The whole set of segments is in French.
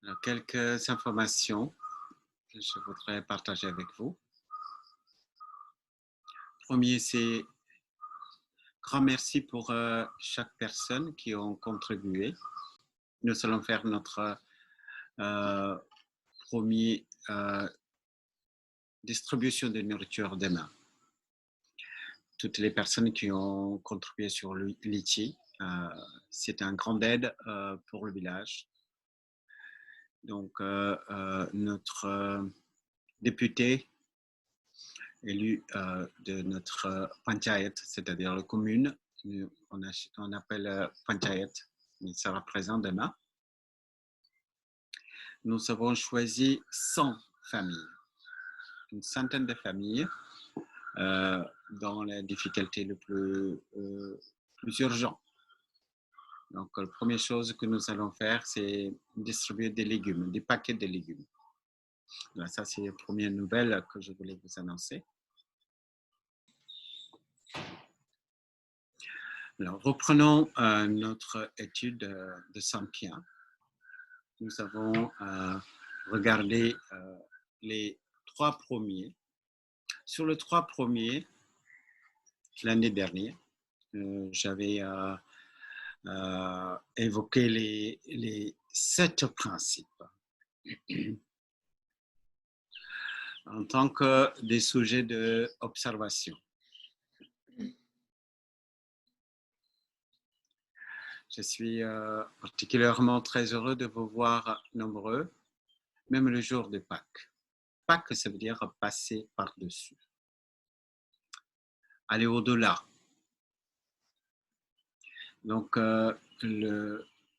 Alors, quelques informations que je voudrais partager avec vous. Premier, c'est grand merci pour chaque personne qui ont contribué. Nous allons faire notre premier distribution de nourriture demain. Toutes les personnes qui ont contribué sur Litchi, c'est un grand aide pour le village. Donc, notre député élu de notre panchayat, c'est-à-dire la commune, on appelle panchayat, mais ça représente demain. Nous avons choisi 100 familles, une centaine de familles dans les difficultés les plus urgentes. Donc, la première chose que nous allons faire, c'est distribuer des légumes, des paquets de légumes. Donc, ça, c'est la première nouvelle que je voulais vous annoncer. Alors, reprenons notre étude de Samkhya. Nous avons regardé les 3 premiers. Sur les 3 premiers, l'année dernière, j'avais évoqué les 7 principes en tant que des sujets d'observation. Je suis particulièrement très heureux de vous voir nombreux, même le jour de Pâques. Pâques, ça veut dire passer par-dessus, aller au-delà. Donc,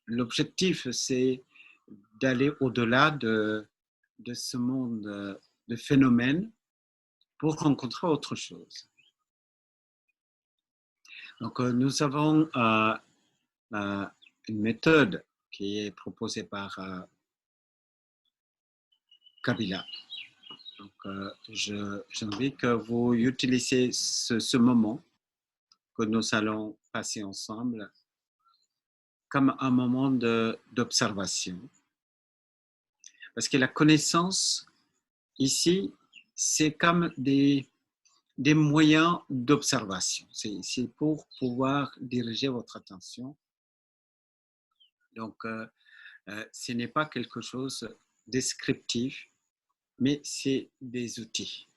l'objectif, c'est d'aller au-delà de ce monde de phénomènes pour rencontrer autre chose. Donc, nous avons une méthode qui est proposée par Kabila. Donc, j'invite que vous utilisez ce moment que nous allons passer ensemble comme un moment d'observation. Parce que la connaissance, ici, c'est comme des moyens d'observation. C'est pour pouvoir diriger votre attention. Donc, ce n'est pas quelque chose de descriptif, mais c'est des outils.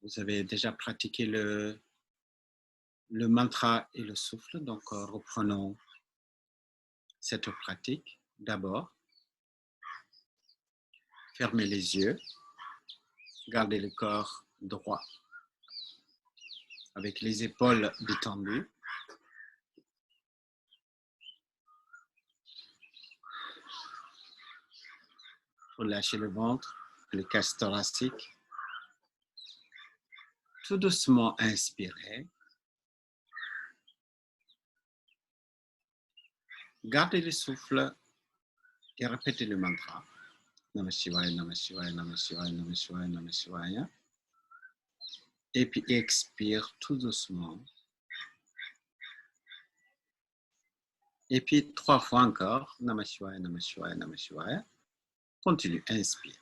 Vous avez déjà pratiqué le mantra et le souffle, donc reprenons cette pratique d'abord. Fermez les yeux, gardez le corps droit, avec les épaules détendues. Relâchez le ventre, le cage thoracique. Tout doucement, inspirez. Gardez le souffle et répétez le mantra. Namah Shivaya, Namah Shivaya, Namah Shivaya, Namah Shivaya, Namah Shivaya. Et puis expire tout doucement. Et puis 3 fois encore. Namah Shivaya, Namah Shivaya, Namah Shivaya. Continue, inspire.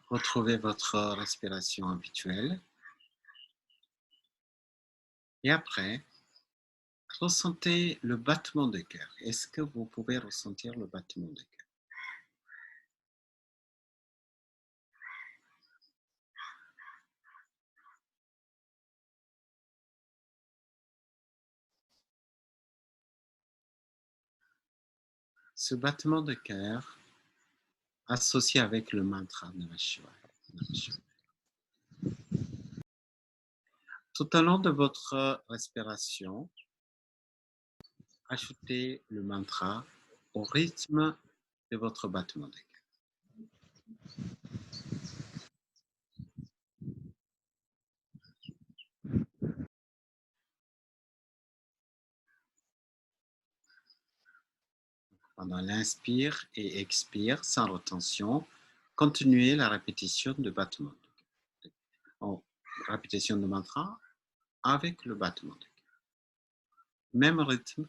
Retrouvez votre respiration habituelle. Et après, ressentez le battement de cœur. Est-ce que vous pouvez ressentir le battement de cœur? Ce battement de cœur associé avec le mantra Namah Shivaya, Namah Shivaya. Tout au long de votre respiration, ajoutez le mantra au rythme de votre battement de cœur. Pendant l'inspire et expire, sans retention, continuez la répétition de battement de cœur. En répétition de mantra avec le battement de cœur. Même rythme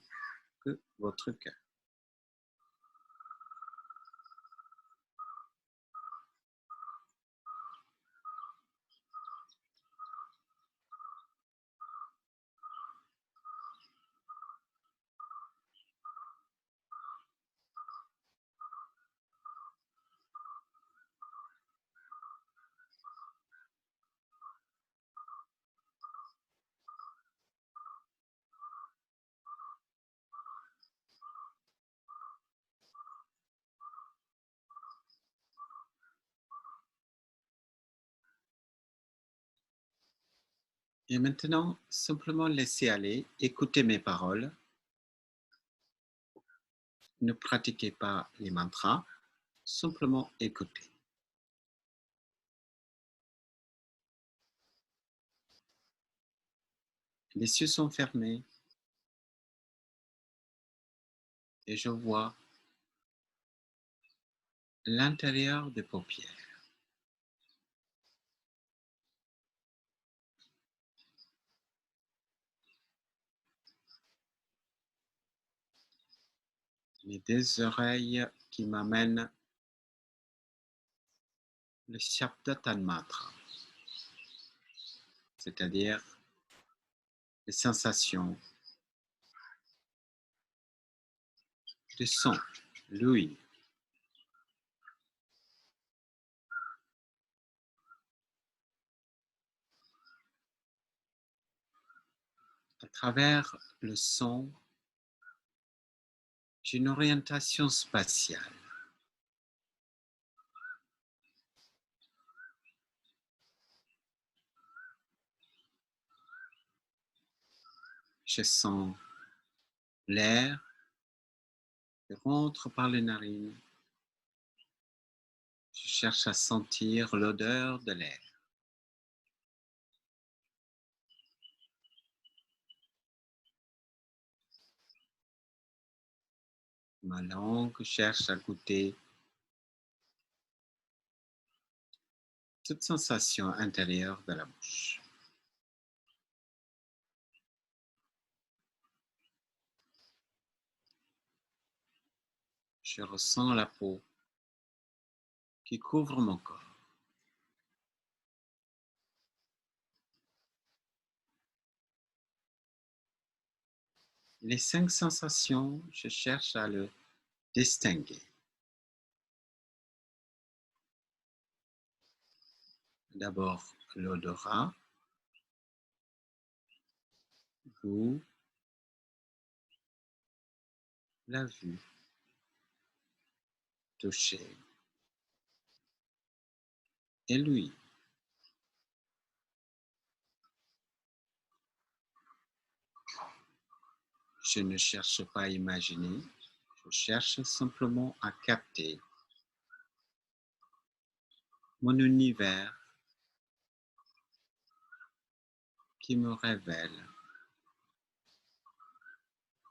que votre cœur. Et maintenant, simplement laissez aller, écoutez mes paroles. Ne pratiquez pas les mantras, simplement écoutez. Les yeux sont fermés et je vois l'intérieur des paupières. Les deux oreilles qui m'amènent le Shabda Tanmatra, c'est-à-dire les sensations de son, l'ouïe. À travers le son, j'ai une orientation spatiale. Je sens l'air qui rentre par les narines. Je cherche à sentir l'odeur de l'air. Ma langue cherche à goûter toute sensation intérieure de la bouche. Je ressens la peau qui couvre mon corps. Les 5 sensations, je cherche à le distinguer. D'abord, l'odorat, goût, la vue, toucher et l'ouïe. Je ne cherche pas à imaginer, je cherche simplement à capter mon univers qui me révèle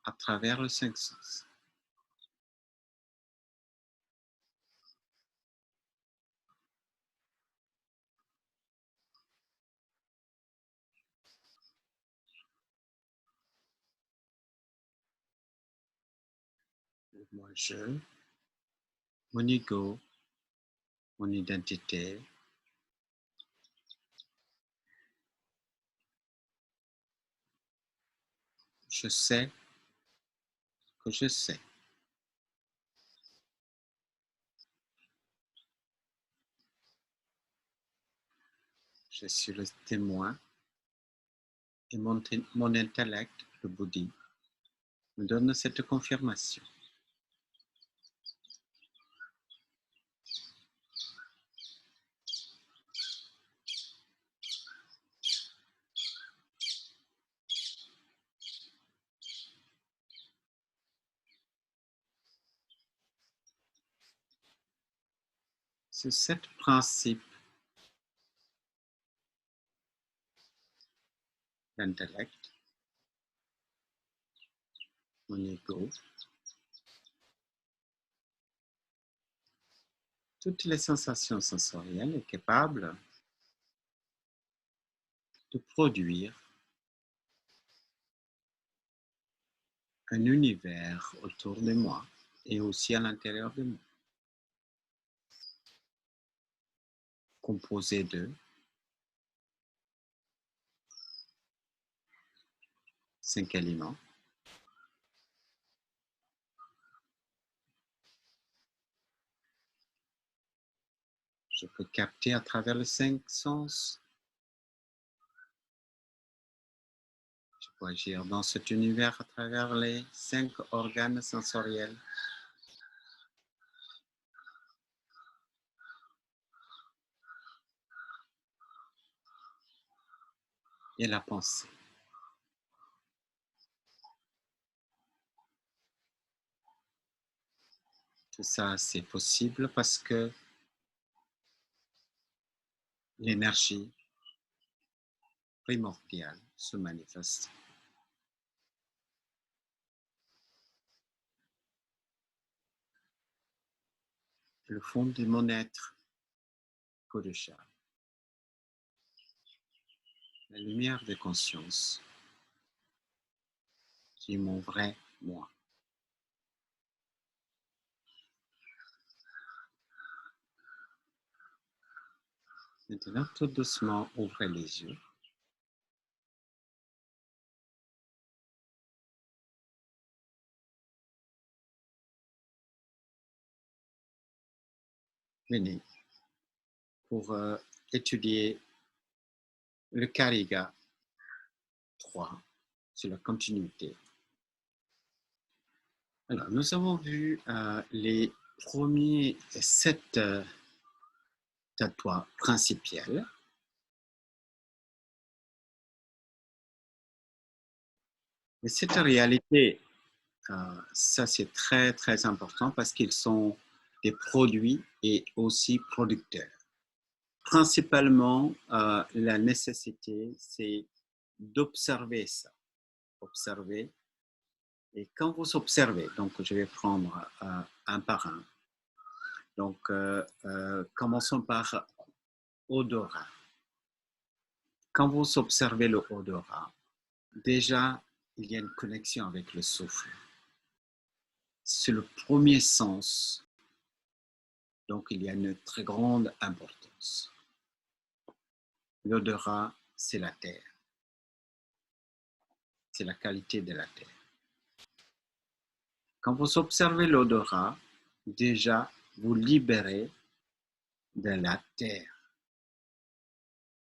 à travers les 5 sens. Moi, je, mon ego, mon identité, Je sais que je sais. Je suis le témoin et mon intellect, le bouddhi, me donne cette confirmation. C'est ce principe d'intellect, mon ego, toutes les sensations sensorielles est capable de produire un univers autour de moi et aussi à l'intérieur de moi, composé de 5 éléments. Je peux capter à travers les 5 sens. Je peux agir dans cet univers à travers les 5 organes sensoriels. Et la pensée. Tout ça, c'est possible parce que l'énergie primordiale se manifeste. Le fond de mon être, Kodesha, la lumière de conscience, qui est mon vrai moi. Maintenant, tout doucement, ouvrez les yeux. Venez pour étudier le Kariga 3 sur la continuité. Alors, nous avons vu les premiers 7 tatouages principaux. Mais cette réalité, ça c'est très très important parce qu'ils sont des produits et aussi producteurs. Principalement, la nécessité, c'est d'observer ça. Observer. Et quand vous observez, donc je vais prendre un par un. Donc, commençons par odorat. Quand vous observez le odorat, déjà, il y a une connexion avec le souffle. C'est le premier sens, donc il y a une très grande importance. L'odorat, c'est la terre. C'est la qualité de la terre. Quand vous observez l'odorat, déjà, vous libérez de la terre.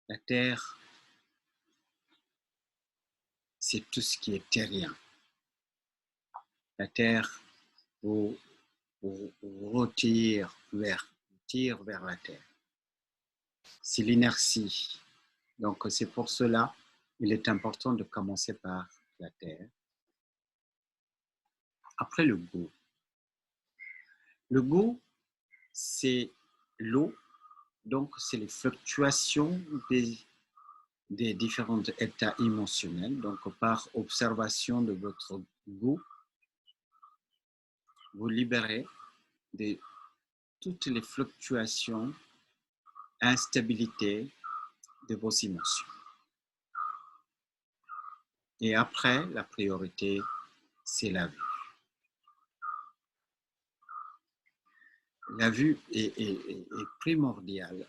La terre, c'est tout ce qui est terrien. La terre vous retire tire vers la terre. C'est l'inertie. Donc, c'est pour cela qu'il est important de commencer par la terre. Après, le goût. Le goût, c'est l'eau, donc c'est les fluctuations des différents états émotionnels. Donc, par observation de votre goût, vous libérez de toutes les fluctuations, instabilités de vos émotions. Et après, la priorité, c'est la vue. La vue est primordiale.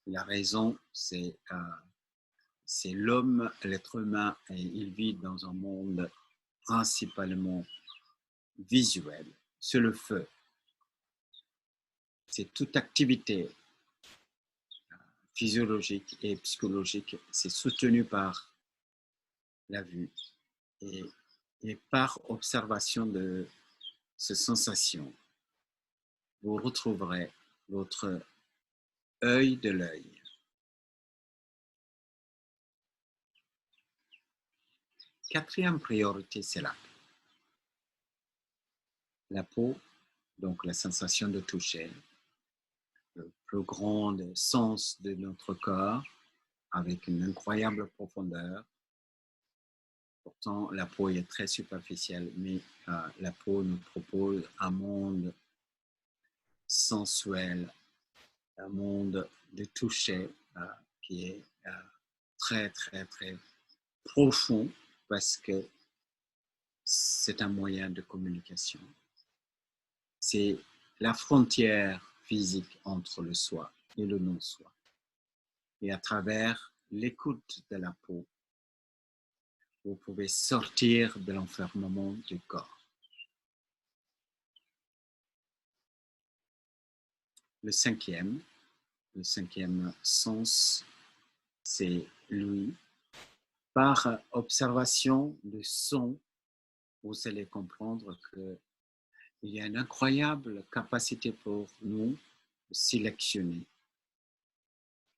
La raison, c'est c'est l'homme, l'être humain, et il vit dans un monde principalement visuel. C'est le feu. C'est toute activité physiologique et psychologique, c'est soutenu par la vue et par observation de ces sensations. Vous retrouverez votre œil de l'œil. Quatrième priorité, c'est la peau. La peau, donc la sensation de toucher, le plus grand sens de notre corps, avec une incroyable profondeur. Pourtant, la peau est très superficielle, mais la peau nous propose un monde sensuel, un monde de toucher qui est très, très, très profond parce que c'est un moyen de communication. C'est la frontière physique entre le soi et le non-soi. Et à travers l'écoute de la peau, vous pouvez sortir de l'enfermement du corps. Le cinquième sens, c'est l'ouïe. Par observation de son, vous allez comprendre qu'il y a une incroyable capacité pour nous de sélectionner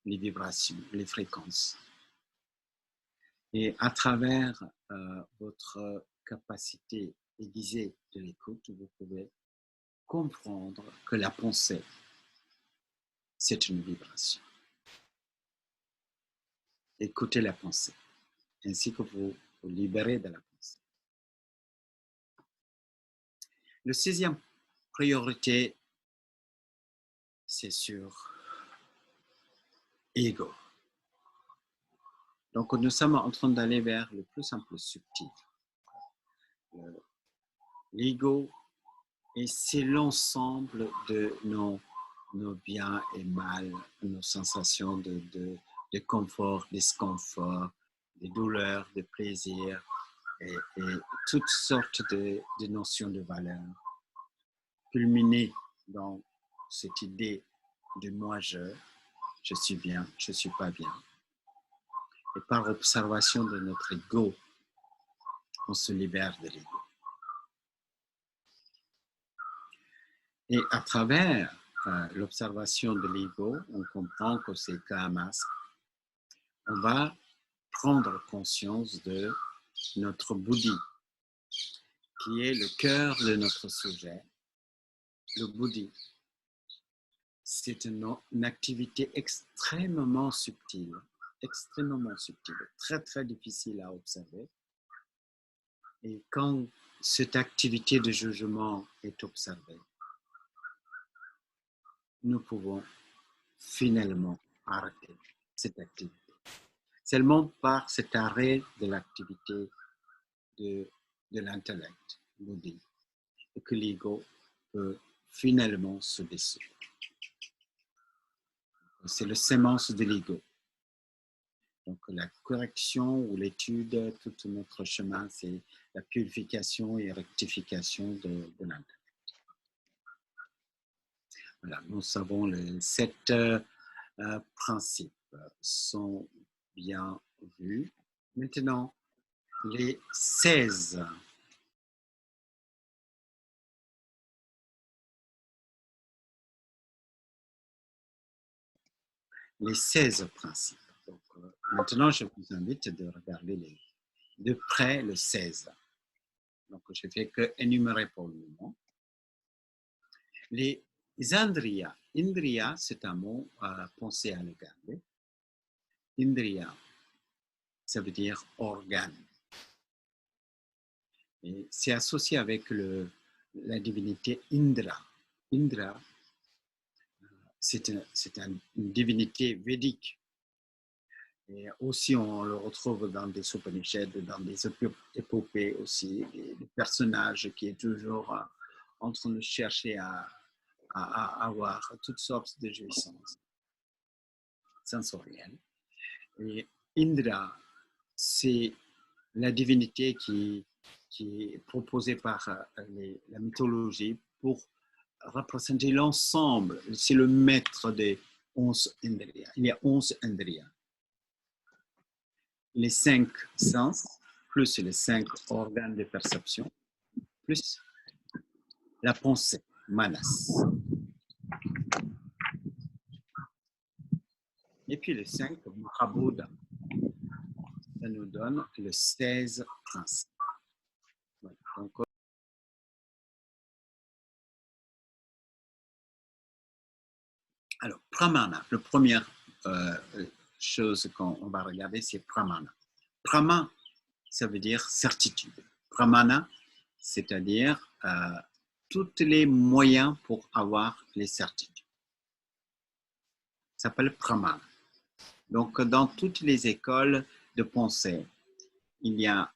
les vibrations, les fréquences. Et à travers votre capacité aiguisée de l'écoute, vous pouvez comprendre que la pensée, c'est une vibration. Écoutez la pensée, ainsi que vous vous libérez de la pensée. Le sixième priorité, c'est sur ego. Donc, nous sommes en train d'aller vers le plus en plus subtil. L'ego, et c'est l'ensemble de nos biens et mal, nos sensations de confort, disconfort, de douleur, de plaisir et toutes sortes de notions de valeur culminées dans cette idée de moi je suis bien, je ne suis pas bien. Et par observation de notre ego, on se libère de l'ego. Et à travers l'observation de l'ego, on comprend que c'est qu'un masque. On va prendre conscience de notre bouddhi, qui est le cœur de notre sujet. Le bouddhi, c'est une activité extrêmement subtile, très très difficile à observer. Et quand cette activité de jugement est observée, nous pouvons finalement arrêter cette activité. Seulement par cet arrêt de l'activité de l'intellect, bouddhi, et que l'ego peut finalement se dissoudre. C'est le sémence de l'ego. Donc la correction ou l'étude, tout notre chemin, c'est la purification et rectification de l'intellect. Voilà, nous savons les 7 principes sont bien vus. Maintenant, les 16 principes. Donc, maintenant, je vous invite de regarder de près le 16. Donc, je ne fais que énumérer pour le moment. Les indriyas. Indriya, c'est un mot à penser à le garder. Indriya, ça veut dire organe. Et c'est associé avec la divinité Indra. Indra, c'est une divinité védique. Et aussi, on le retrouve dans des Upanishads, dans des épopées aussi, des personnages qui est toujours en train de chercher à avoir toutes sortes de jouissances sensorielles. Et Indra, c'est la divinité qui est proposée par la mythologie pour représenter l'ensemble. C'est le maître des 11 Indriyas. Il y a 11 Indriyas. Les 5 sens, plus les 5 organes de perception, plus la pensée, manas. Et puis les 5 Mahabodha. Ça nous donne le 16 principes. Voilà. Donc, alors, pramana, la première chose qu'on va regarder, c'est pramana. Prama, ça veut dire certitude. Pramana, c'est-à-dire tous les moyens pour avoir les certitudes. Ça s'appelle pramana. Donc, dans toutes les écoles de pensée, il y a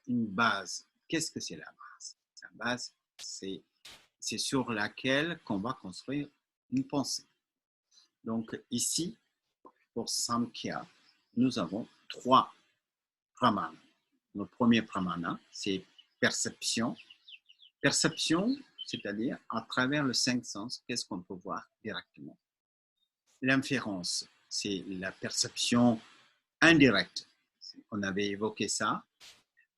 une base. Qu'est-ce que c'est la base? La base, c'est sur laquelle qu'on va construire une pensée. Donc, ici, pour Samkhya, nous avons 3 pramana. Le premier pramana, c'est perception. Perception, c'est-à-dire à travers le 5 sens, qu'est-ce qu'on peut voir directement. L'inférence, c'est la perception indirecte. On avait évoqué ça.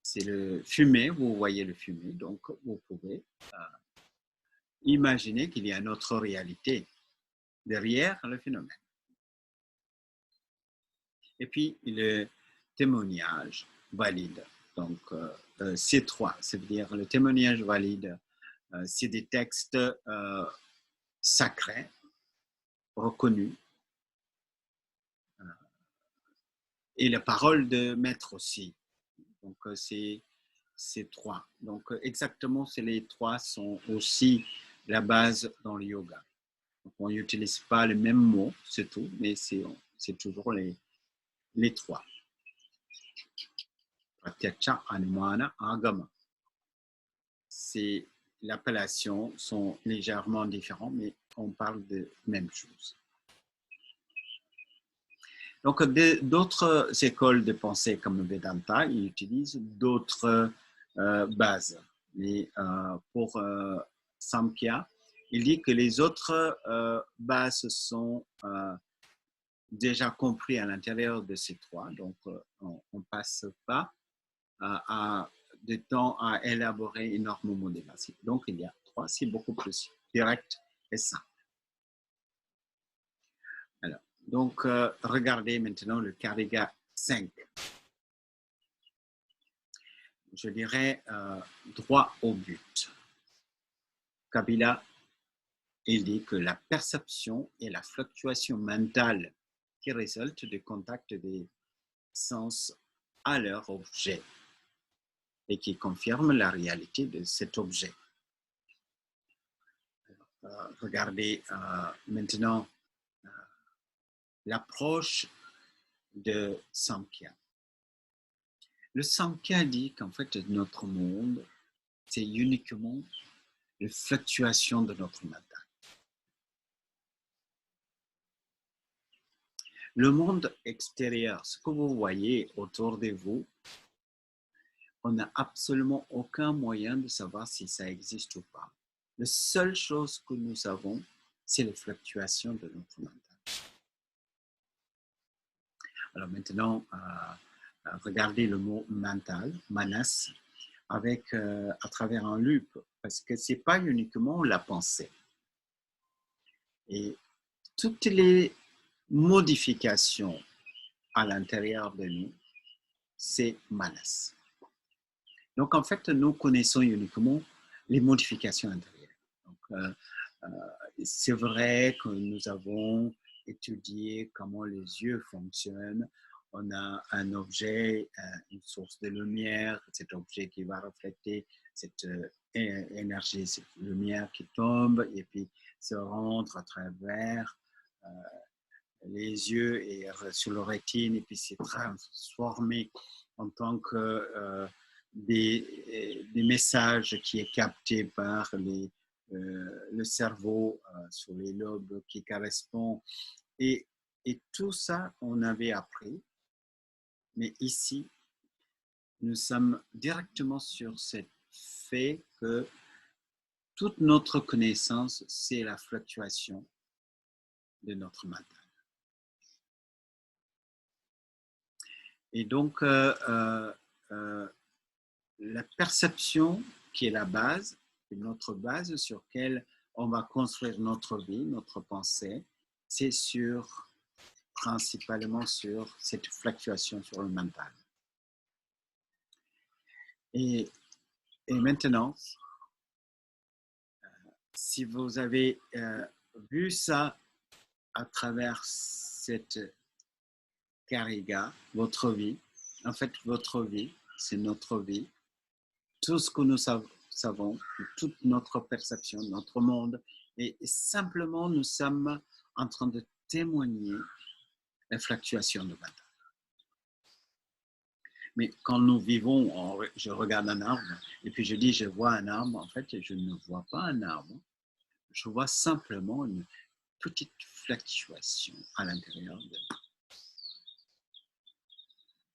C'est le fumée, vous voyez le fumée, donc vous pouvez imaginer qu'il y a une autre réalité derrière le phénomène. Et puis le témoignage valide. Donc c'est 3, c'est-à-dire le témoignage valide, c'est des textes sacrés, reconnus, et la parole de maître aussi. Donc c'est 3. Donc exactement, les 3 sont aussi la base dans le yoga. Donc, on n'utilise pas les mêmes mots, c'est tout, mais c'est toujours les 3. Pratyaksha, Anumana, Agama. L'appellation sont légèrement différentes, mais on parle de même chose. Donc, d'autres écoles de pensée comme le Vedanta, ils utilisent d'autres bases. Mais pour Samkhya, il dit que les autres bases sont déjà comprises à l'intérieur de ces 3. Donc, on ne passe pas de temps à élaborer énormément de bases. Donc, il y a 3, c'est beaucoup plus direct et simple. Alors, donc, regardez maintenant le Kariga 5. Je dirais droit au but. Kabila, il dit que la perception et la fluctuation mentale qui résultent du contact des sens à leur objet et qui confirment la réalité de cet objet. Regardez maintenant l'approche de Samkhya. Le Samkhya dit qu'en fait, notre monde, c'est uniquement les fluctuations de notre mental. Le monde extérieur, ce que vous voyez autour de vous, on n'a absolument aucun moyen de savoir si ça existe ou pas. La seule chose que nous savons, c'est les fluctuations de notre mental. Alors maintenant, regardez le mot mental, manas, avec, à travers un loupe, parce que ce n'est pas uniquement la pensée. Et toutes les modifications à l'intérieur de nous, c'est manas. Donc, en fait, nous connaissons uniquement les modifications intérieures. Donc, c'est vrai que nous avons étudié comment les yeux fonctionnent. On a un objet, une source de lumière, cet objet qui va refléter cette énergie, cette lumière qui tombe et puis se rendre à travers les yeux et sur le rétine et puis s'est transformé en tant que des messages qui est capté par le cerveau sur les lobes qui correspondent. Et tout ça, on avait appris Mais ici, nous sommes directement sur ce fait que toute notre connaissance, c'est la fluctuation de notre mental. Et donc, la perception qui est la base, notre base sur laquelle on va construire notre vie, notre pensée, c'est principalement sur cette fluctuation sur le mental. Et maintenant, si vous avez vu ça à travers cette Kariga, votre vie, en fait, votre vie, c'est notre vie. Tout ce que nous savons, toute notre perception, notre monde, et simplement nous sommes en train de témoigner la fluctuation de mental. Mais quand nous vivons, je regarde un arbre et puis je dis je vois un arbre, en fait je ne vois pas un arbre, je vois simplement une petite fluctuation à l'intérieur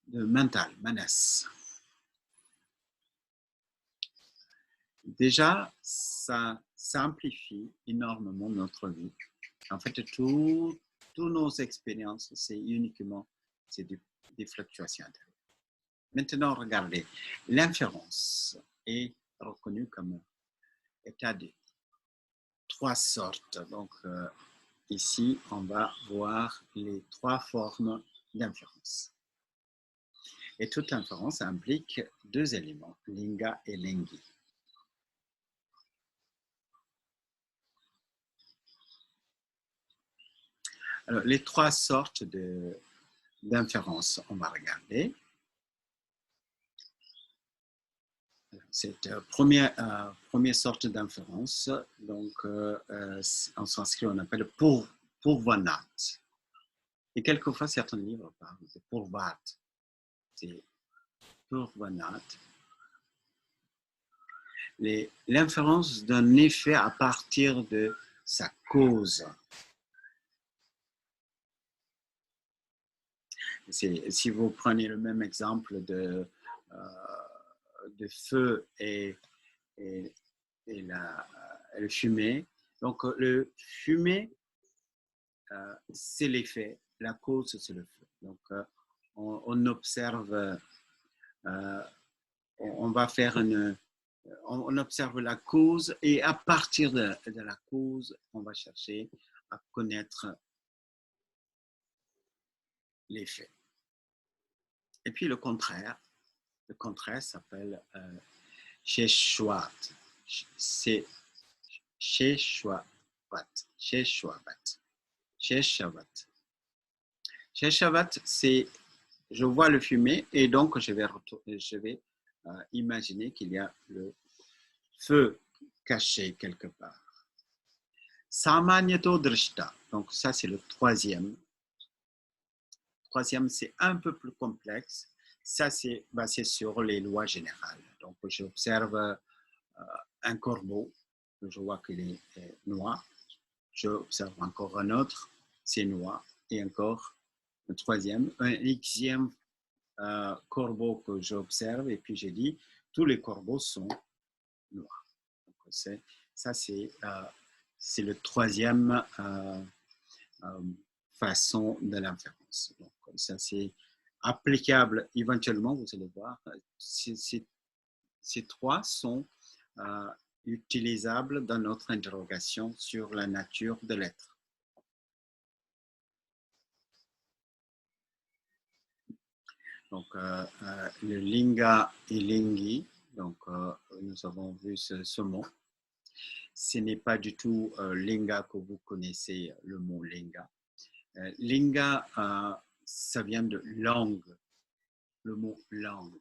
de mental, manas. Déjà, ça simplifie énormément notre vie. En fait, toutes nos expériences, c'est uniquement des fluctuations intérieures. Maintenant, regardez, l'inférence est reconnue comme état de 3 sortes. Donc, ici, on va voir les 3 formes d'inférence. Et toute inférence implique 2 éléments, linga et lingi. Alors, les 3 sortes d'inférence, on va regarder. Cette première sorte d'inférence, donc en sanskrit on appelle purvanat. Et quelquefois certains livres parlent de purvat. C'est purvanat. L'inférence d'un effet à partir de sa cause. Si vous prenez le même exemple de feu et le fumée. Donc, le fumée, c'est l'effet, la cause, c'est le feu. Donc, on observe, on va faire on observe la cause et à partir de la cause, on va chercher à connaître l'effet. Et puis le contraire s'appelle Sheshwat. C'est Sheshwavat. Sheshavat, c'est je vois le fumée et donc je vais imaginer qu'il y a le feu caché quelque part. Samanyato drishta, donc ça c'est le troisième. Troisième, c'est un peu plus complexe. Ça, c'est basé sur les lois générales. Donc, j'observe un corbeau, je vois qu'il est noir. J'observe encore un autre, c'est noir. Et encore un troisième, un xème corbeau que j'observe. Et puis, j'ai dit, tous les corbeaux sont noirs. Donc, ça, c'est le troisième façon de l'inférence. Donc, ça, c'est applicable éventuellement, vous allez voir. Ces 3 sont utilisables dans notre interrogation sur la nature de l'être. Donc, le linga et lingi, donc nous avons vu ce mot. Ce n'est pas du tout linga que vous connaissez, le mot linga. Linga, ça vient de langue, le mot langue,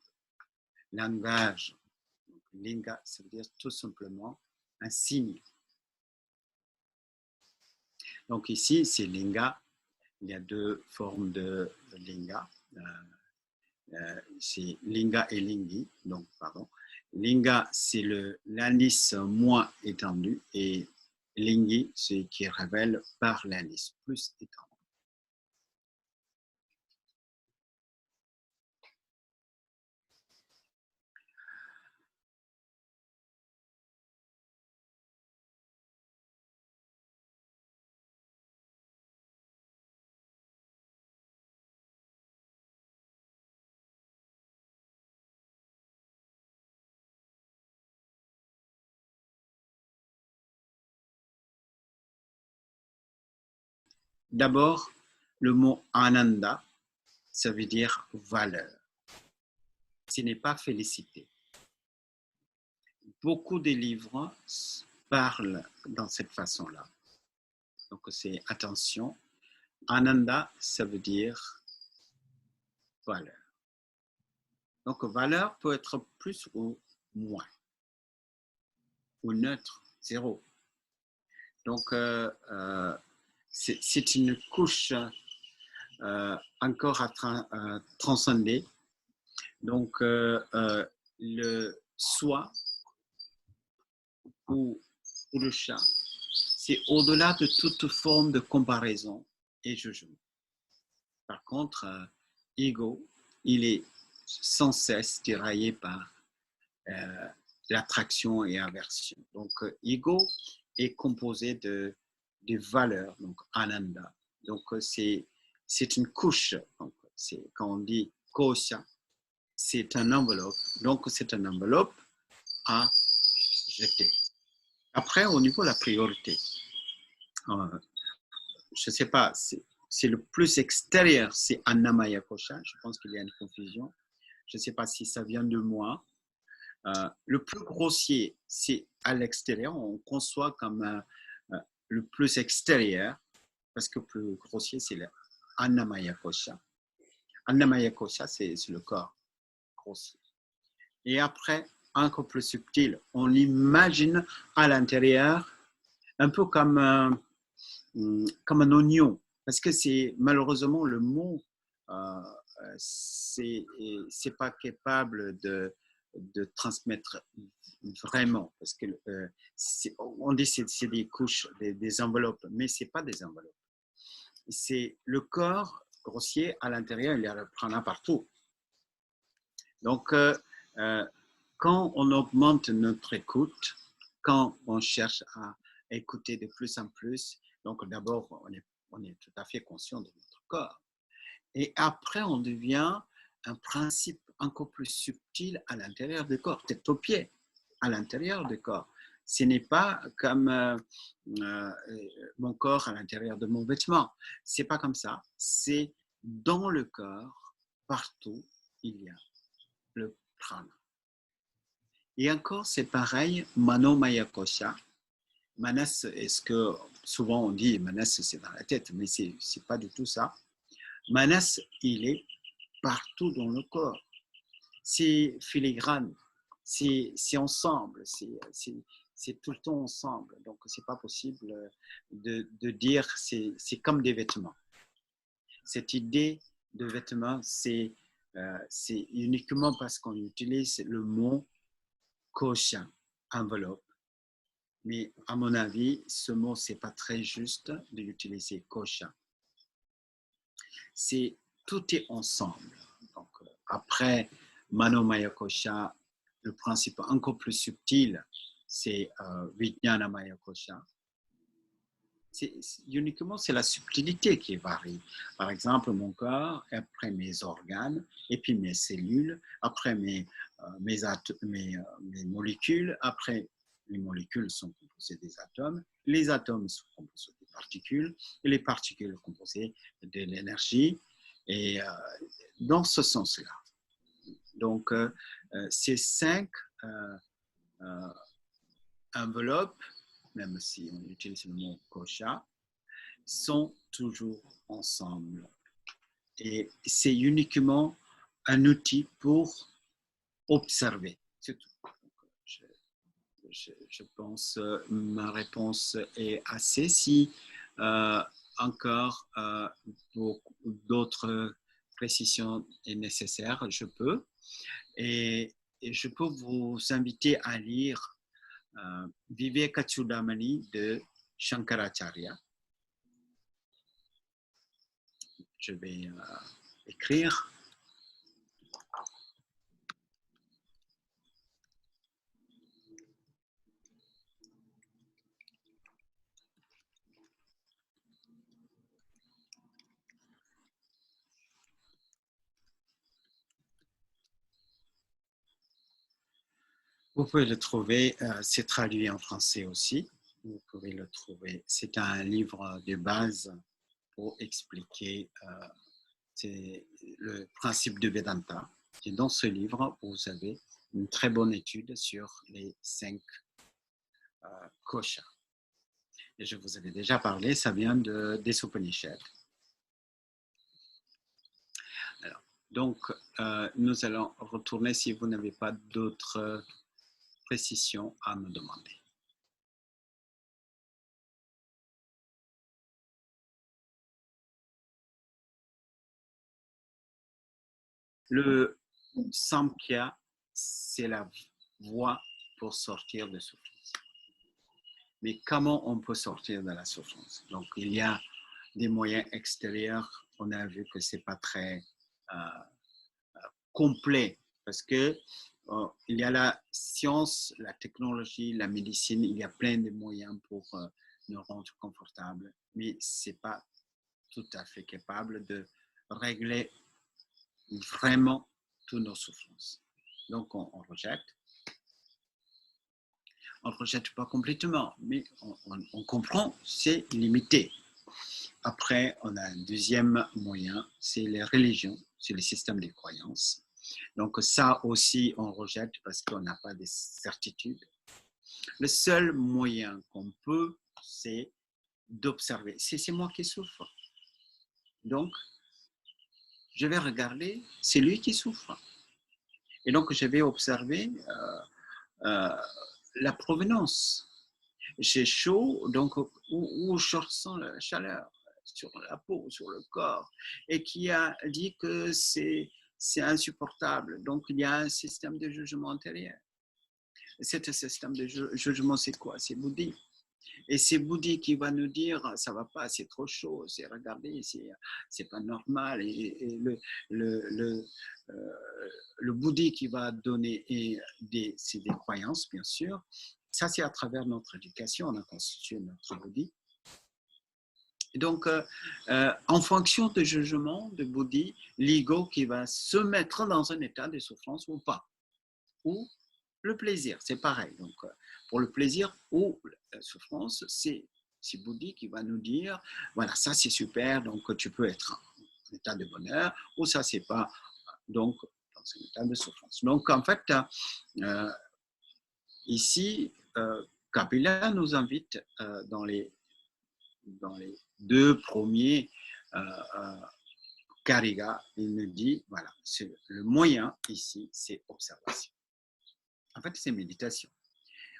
langage. Donc, linga, ça veut dire tout simplement un signe. Donc ici, c'est linga. Il y a 2 formes de linga. C'est linga et lingi. Donc, pardon. Linga, c'est l'indice moins étendu et lingi, c'est qui révèle par l'indice plus étendu. D'abord, le mot ananda, ça veut dire valeur. Ce n'est pas félicité. Beaucoup de livres parlent dans cette façon-là. Donc, c'est attention. Ananda, ça veut dire valeur. Donc, valeur peut être plus ou moins, ou neutre, zéro. Donc, c'est une couche encore à transcender. Donc, le soi ou le chat, c'est au-delà de toute forme de comparaison et jugement. Par contre, ego, il est sans cesse tiraillé par l'attraction et aversion. Donc, ego est composé de valeurs, donc ananda. Donc, c'est une couche. Donc, quand on dit kosha, c'est un enveloppe. Donc, c'est une enveloppe à jeter. Après, au niveau de la priorité, je ne sais pas, c'est le plus extérieur, c'est Annamaya Kosha. Je pense qu'il y a une confusion. Je ne sais pas si ça vient de moi. Le plus grossier, c'est à l'extérieur. On conçoit comme le plus extérieur, parce que le plus grossier, c'est l'Annamaya Kosha. Annamaya Kosha, c'est le corps grossier. Et après, encore plus subtil, on imagine à l'intérieur un peu comme un oignon, parce que c'est malheureusement le mot, c'est pas capable de transmettre vraiment, parce que on dit c'est des couches, des enveloppes, mais c'est pas des enveloppes. C'est le corps grossier à l'intérieur, il y en a partout. Donc, quand on augmente notre écoute, quand on cherche à écouter de plus en plus, donc d'abord, on est tout à fait conscient de notre corps. Et après, on devient un principe encore plus subtil à l'intérieur du corps, tête aux pieds, à l'intérieur du corps. Ce n'est pas comme mon corps à l'intérieur de mon vêtement. Ce n'est pas comme ça. C'est dans le corps, partout, il y a le prana. Et encore, c'est pareil, Manomaya Kosha. Manas, est-ce que souvent on dit Manas, c'est dans la tête, mais ce n'est pas du tout ça. Manas, il est partout dans le corps. C'est filigrane, c'est ensemble, c'est tout le temps ensemble. Donc, ce n'est pas possible de dire c'est comme des vêtements. Cette idée de vêtements, c'est uniquement parce qu'on utilise le mot kosha, enveloppe. Mais à mon avis, ce mot, ce n'est pas très juste d'utiliser kosha. Tout est ensemble. Donc, après Manomaya Kosha, le principe encore plus subtil, c'est Vijnanamaya Kosha. Uniquement, c'est la subtilité qui varie. Par exemple, mon corps, après mes organes, et puis mes cellules, après mes molécules, après les molécules sont composées des atomes, les atomes sont composés des particules, et les particules sont composées de l'énergie, et dans ce sens-là. Donc, ces 5 enveloppes, même si on utilise le mot kosha, sont toujours ensemble. Et c'est uniquement un outil pour observer. C'est tout. Je pense ma réponse est assez. Si encore d'autres précisions est nécessaire, je peux. Et je peux vous inviter à lire Vivekachudamani de Shankaracharya. Je vais écrire. Vous pouvez le trouver, c'est traduit en français aussi. Vous pouvez le trouver. C'est un livre de base pour expliquer le principe de Vedanta. Et dans ce livre, vous avez une très bonne étude sur les 5 koshas. Et je vous avais déjà parlé, ça vient des Upanishads. Alors, donc, nous allons retourner si vous n'avez pas d'autres précisions à me demander. Le Samkhya, c'est la voie pour sortir de souffrance. Mais comment on peut sortir de la souffrance? Donc, il y a des moyens extérieurs. On a vu que ce n'est pas très complet parce que il y a la science, la technologie, la médecine, il y a plein de moyens pour nous rendre confortables, mais ce n'est pas tout à fait capable de régler vraiment toutes nos souffrances. Donc, on rejette. On ne rejette pas complètement, mais on comprend, c'est limité. Après, on a un deuxième moyen, c'est les religions, c'est le système des croyances. Donc ça aussi, on rejette parce qu'on n'a pas de certitude. Le seul moyen qu'on peut, c'est d'observer. C'est moi qui souffre. Donc, je vais regarder, c'est lui qui souffre. Et donc, je vais observer la provenance. J'ai chaud, donc où je ressens la chaleur sur la peau, sur le corps, et qui a dit que c'est insupportable. Donc, il y a un système de jugement intérieur. Cet système de jugement, c'est quoi? C'est bouddhique. Et c'est Bouddhi qui va nous dire ça va pas, c'est trop chaud, c'est regardez, c'est pas normal. Et le Bouddhi qui va donner c'est des croyances, bien sûr. Ça, c'est à travers notre éducation, on a constitué notre Bouddhi. Et donc, en fonction du jugement de Bouddhi, l'ego qui va se mettre dans un état de souffrance ou pas, ou le plaisir, c'est pareil. Donc, pour le plaisir ou la souffrance, c'est Bouddhi qui va nous dire, voilà, ça c'est super, donc tu peux être en état de bonheur, ou ça c'est pas, donc dans un état de souffrance. Donc, en fait, ici, Kapila nous invite dans les 2 premiers Kariga, il nous dit, voilà, le moyen ici, c'est observation. En fait, c'est méditation.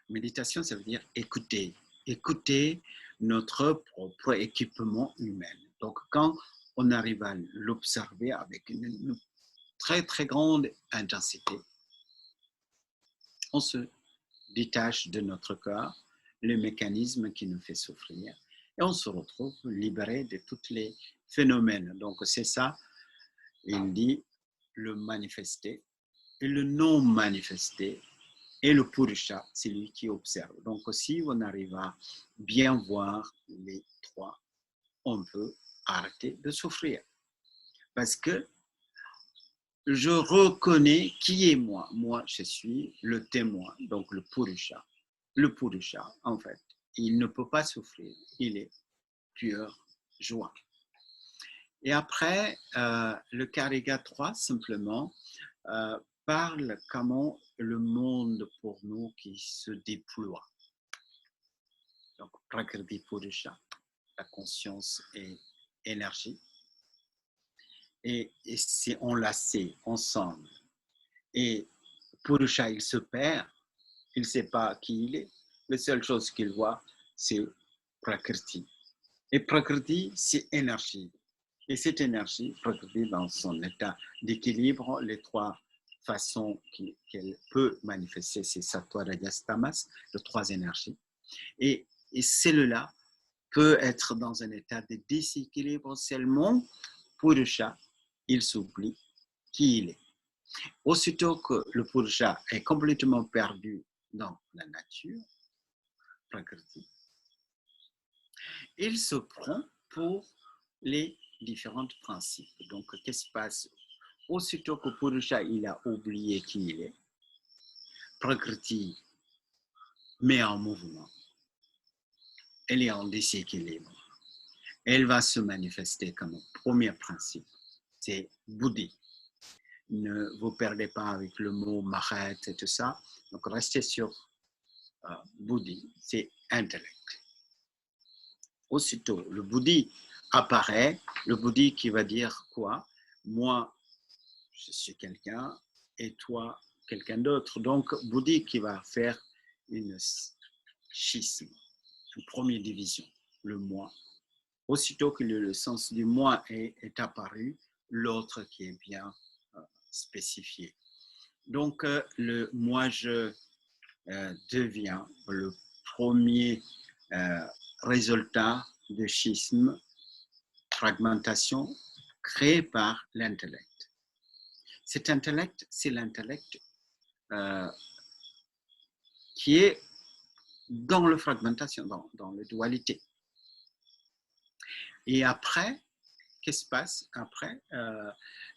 Méditation, ça veut dire écouter. Écouter notre propre équipement humain. Donc, quand on arrive à l'observer avec une très, très grande intensité, on se détache de notre corps, le mécanisme qui nous fait souffrir, et on se retrouve libéré de tous les phénomènes. Donc, c'est ça, il dit, le manifesté et le non manifesté. Et le Purusha, c'est lui qui observe. Donc, si on arrive à bien voir les 3, on peut arrêter de souffrir. Parce que je reconnais qui est moi. Moi, je suis le témoin, donc le Purusha. Le Purusha, en fait, il ne peut pas souffrir. Il est pure joie. Et après, le Kariga 3, simplement, parle comment le monde pour nous qui se déploie. Donc, Prakriti Purusha, la conscience et énergie. Et c'est enlacé ensemble. Et Purusha, il se perd, il ne sait pas qui il est. La seule chose qu'il voit, c'est Prakriti. Et Prakriti, c'est énergie. Et cette énergie, Prakriti, dans son état d'équilibre, les 3 façons qu'elle peut manifester, c'est Sattva, Rajas, Tamas, les 3 énergies. Et celle-là peut être dans un état de déséquilibre seulement Purusha, il s'oublie qui il est. Aussitôt que le Purusha est complètement perdu dans la nature, Prakriti, il se prend pour les différents principes. Donc, qu'est-ce qui se passe? Aussitôt que Purusha il a oublié qui il est, Prakriti met en mouvement. Elle est en déséquilibre. Elle va se manifester comme premier principe, c'est Bouddhi. Ne vous perdez pas avec le mot Mahat et tout ça. Donc, restez sur Bouddhi, c'est intellect. Aussitôt, le Bouddhi apparaît, le Bouddhi qui va dire quoi? Moi, je suis quelqu'un et toi, quelqu'un d'autre. Donc, Bouddhi qui va faire une schisme, une première division, le moi. Aussitôt que le sens du moi est apparu, l'autre qui est bien spécifié. Donc, le moi-je devient le premier résultat de schisme, fragmentation, créé par l'intellect. Cet intellect, c'est l'intellect qui est dans la fragmentation, dans la dualité. Et après, qu'est-ce qui se passe après?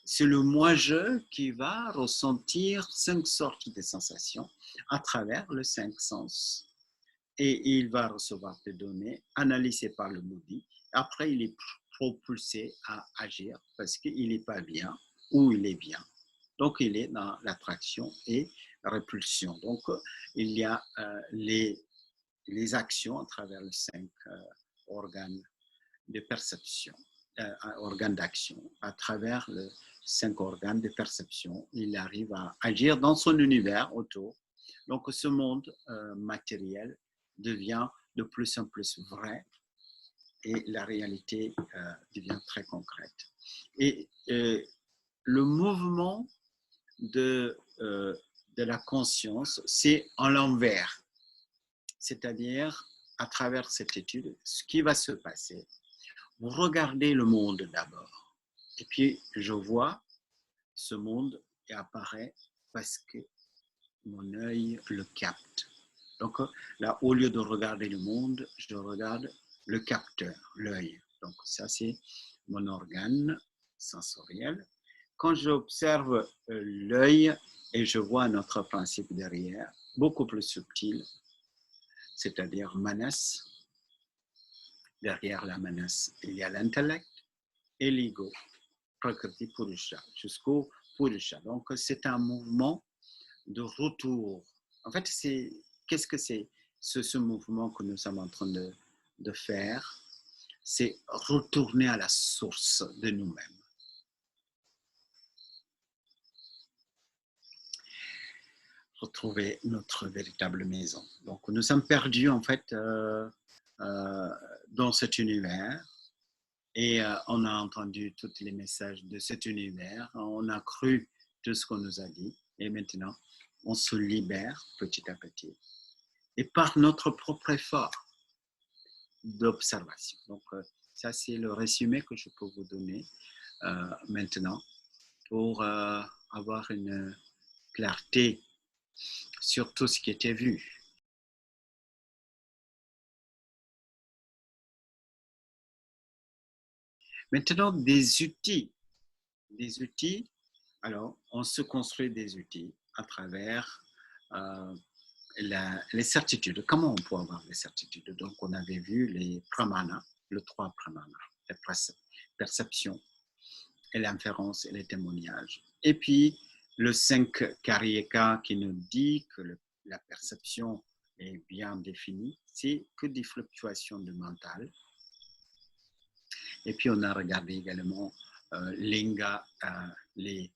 C'est le moi-je qui va ressentir 5 sortes de sensations à travers les 5 sens. Et il va recevoir des données analysées par le Bouddhi. Après, il est propulsé à agir parce qu'il n'est pas bien ou il est bien. Donc, il est dans l'attraction et la répulsion. Donc, il y a les actions à travers les 5 organes de perception, organes d'action. À travers les 5 organes de perception, il arrive à agir dans son univers autour. Donc, ce monde matériel devient de plus en plus vrai et la réalité devient très concrète. Et le mouvement de la conscience, c'est en l'envers. C'est-à-dire, à travers cette étude, ce qui va se passer, vous regardez le monde d'abord. Et puis, je vois ce monde qui apparaît parce que mon œil le capte. Donc là, au lieu de regarder le monde, je regarde le capteur, l'œil. Donc ça, c'est mon organe sensoriel. Quand j'observe l'œil et je vois notre principe derrière, beaucoup plus subtil, c'est-à-dire manas. Derrière la manas, il y a l'intellect et l'ego, prakriti purusha, jusqu'au purusha. Donc c'est un mouvement de retour. En fait, qu'est-ce que c'est ce mouvement que nous sommes en train de faire? C'est retourner à la source de nous-mêmes. Retrouver notre véritable maison. Donc, nous sommes perdus, en fait, dans cet univers. Et on a entendu tous les messages de cet univers. On a cru tout ce qu'on nous a dit. Et maintenant, on se libère petit à petit. Et par notre propre effort d'observation. Donc, ça, c'est le résumé que je peux vous donner maintenant pour avoir une clarté sur tout ce qui était vu. Maintenant, des outils. Des outils, alors, on se construit des outils à travers les certitudes. Comment on peut avoir les certitudes? Donc, on avait vu les pramana, le 3 pramana, la perception et l'inférence et les témoignages. Et puis, le 5 karyaka qui nous dit que la perception est bien définie, c'est que des fluctuations de mental. Et puis, on a regardé également linga, les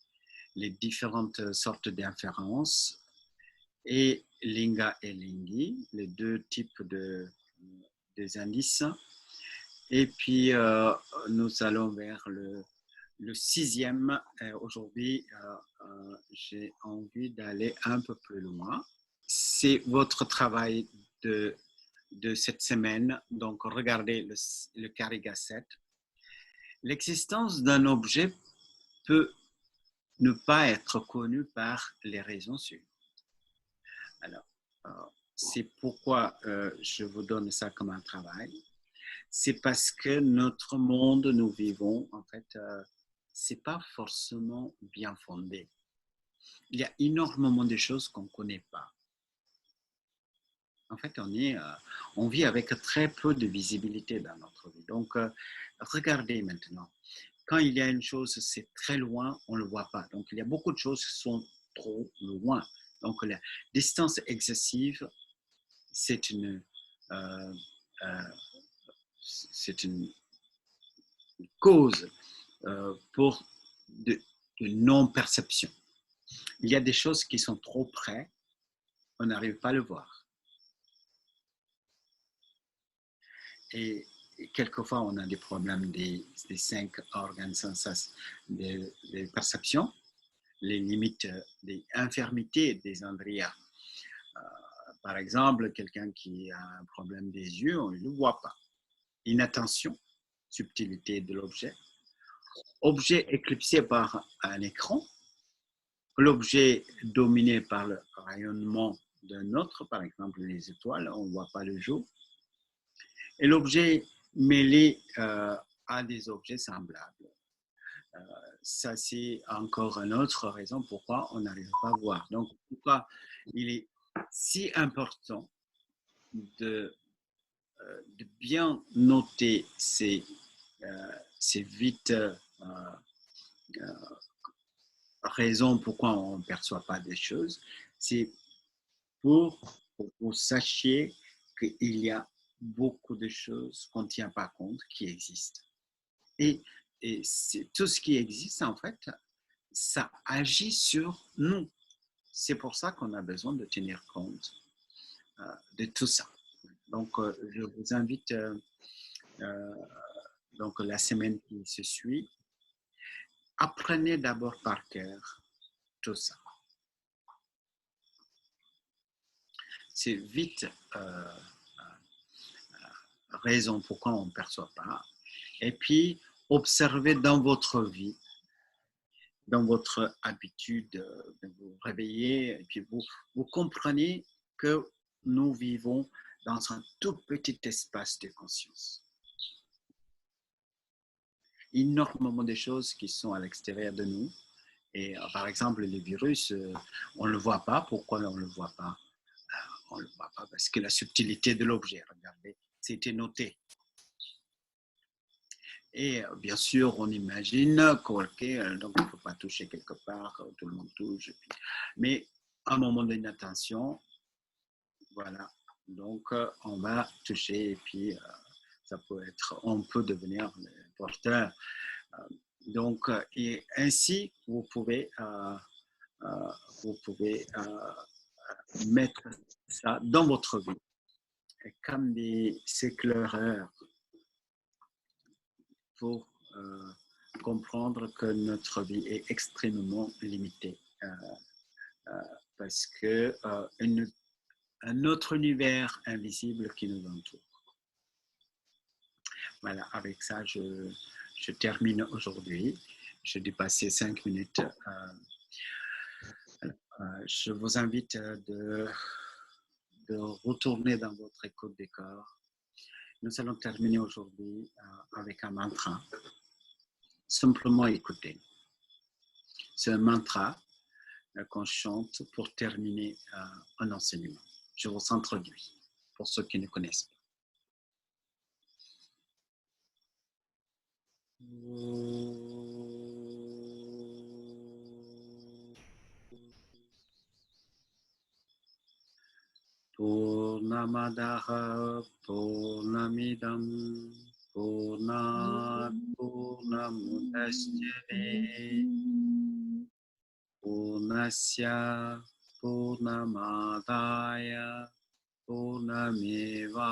différentes sortes d'inférences, et linga et lingi, les deux types des indices. Et puis, nous allons vers le 6e. Aujourd'hui, j'ai envie d'aller un peu plus loin. C'est votre travail de cette semaine. Donc, regardez le Kariga 7. L'existence d'un objet peut ne pas être connue par les raisons suivantes. Alors, c'est pourquoi je vous donne ça comme un travail. C'est parce que notre monde, nous vivons, en fait, c'est pas forcément bien fondé. Il y a énormément de choses qu'on ne connaît pas. En fait, on vit avec très peu de visibilité dans notre vie. Donc, regardez maintenant. Quand il y a une chose, c'est très loin, on ne le voit pas. Donc, il y a beaucoup de choses qui sont trop loin. Donc, la distance excessive, c'est euh, euh, c'est une cause pour de non-perception. Il y a des choses qui sont trop près, on n'arrive pas à le voir. Et quelquefois, on a des problèmes des 5 organes sensations, des perceptions, les limites des infirmités des Andrias. Par exemple, quelqu'un qui a un problème des yeux, on ne le voit pas. Inattention, subtilité de l'objet. Objet éclipsé par un écran. L'objet dominé par le rayonnement d'un autre, par exemple les étoiles, on ne voit pas le jour. Et l'objet mêlé à des objets semblables. Ça, c'est encore une autre raison pourquoi on n'arrive pas à voir. Donc, pourquoi il est si important de bien noter ces vite raisons pourquoi on ne perçoit pas des choses, c'est pour que vous sachiez qu'il y a beaucoup de choses qu'on ne tient pas compte qui existent. Et, c'est tout ce qui existe, en fait, ça agit sur nous. C'est pour ça qu'on a besoin de tenir compte de tout ça. Donc, je vous invite, donc la semaine qui se suit, apprenez d'abord par cœur tout ça. C'est vite raison pourquoi on ne perçoit pas. Et puis, observez dans votre vie, dans votre habitude de vous réveiller, et puis vous comprenez que nous vivons dans un tout petit espace de conscience. Énormément de choses qui sont à l'extérieur de nous. Et par exemple, les virus, on ne le voit pas. Pourquoi on ne le voit pas? On ne le voit pas parce que la subtilité de l'objet, regardez, c'était noté. Et bien sûr, on imagine que donc il ne faut pas toucher quelque part, tout le monde touche. Mais à un moment d'inattention, voilà, donc on va toucher et puis ça peut être, on peut devenir porteur. Donc, et ainsi, vous pouvez mettre ça dans votre vie. Et comme des éclaireurs pour comprendre que notre vie est extrêmement limitée parce que un autre univers invisible qui nous entoure. Voilà, avec ça, je termine aujourd'hui. J'ai dépassé 5 minutes. Je vous invite de retourner dans votre écoute des corps. Nous allons terminer aujourd'hui avec un mantra. Simplement écouter. C'est un mantra qu'on chante pour terminer un enseignement. Je vous introduis pour ceux qui ne connaissent pas. Purnamadaha Purnamidam Purnat Purnamudachyate Purnasya Purnamadaya Purnameva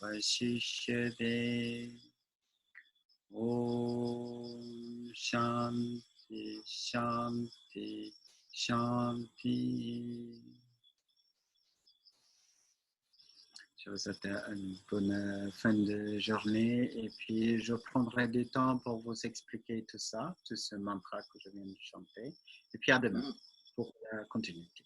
Vashishyate. Om Shanti Shanti Shanti. Je vous souhaite une bonne fin de journée et puis je prendrai du temps pour vous expliquer tout ça, tout ce mantra que je viens de chanter. Et puis à demain pour la continuité.